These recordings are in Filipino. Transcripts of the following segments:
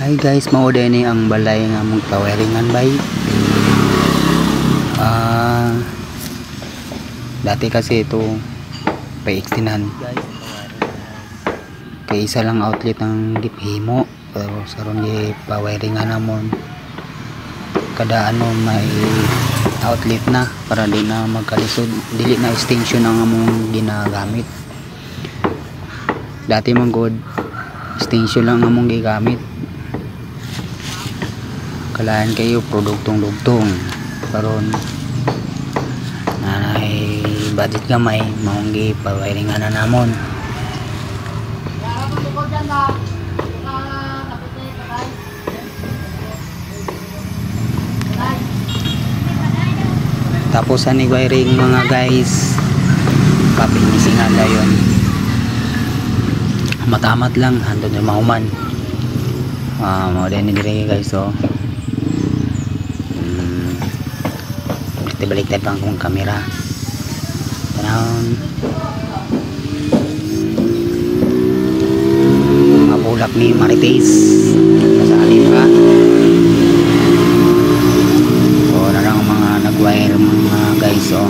Hi guys, mao ni ang balay nga mong tawiringan bay. Dati kasi ito pa-extinahan kay isa lang outlet ng gipahimo, pero saron di pawiringan namon kada may outlet na para di na magkalisod, dili na extension ang among ginagamit. Dati man good extension lang among gigamit, kalayan kayo produktong dugtong karon nanay budget gamay maong gipawiringan na namon. Tapos ani wiring mga guys, papinisingan na yun, amat-amat lang handon yung mahuman. Mga din dire guys, so baliktad pang kong kamera tanawon mga bulak ni Marites sa alibra. So narang mga nagwire mga guys, so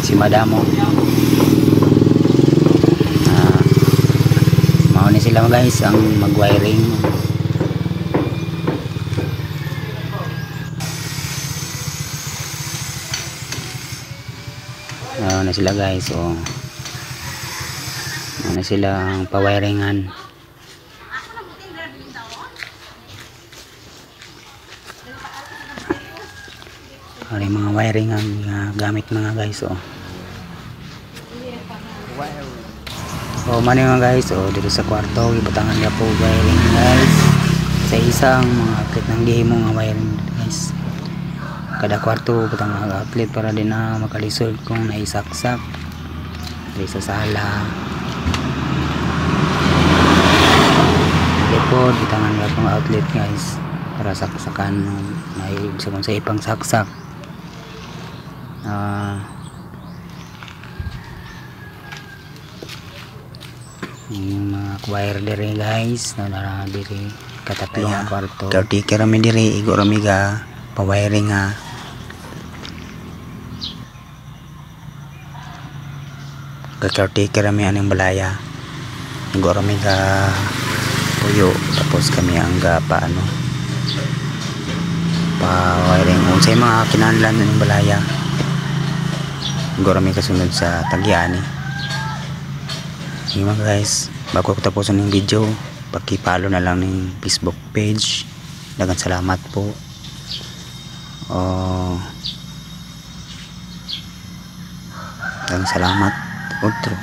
si madamo mao ni sila guys ang magwiring. Na sila guys, so na sila ang pawiringan. Ari mga wiring ang gamit mga guys, so mani mga guys, so dito sa kwarto ibutangan niya po wiring guys, sa isang mga outlet ng gihimo nga wiring guys. Kada kwarto butang mga outlet para din na makalisod kung naisaksak di sa sala. Likod butangan nga pang outlet guys para saksakan naibsagon sa ipang saksak. Yung mga wire dire guys na nara dire katatlo nga kwarto. Caretaker rami dire igo rami ga pawiring nga. Caretaker kami aning balaya, igo rami ka puyo, tapos kami ang paano pa wiring unsay mga kinahanglan ng balaya, igo rami kasunod sa tagyani. Yung mga guys, bago ko tapusin ng video, paki-follow na lang ng Facebook page. Daghang salamat po. Daghang salamat. Outro.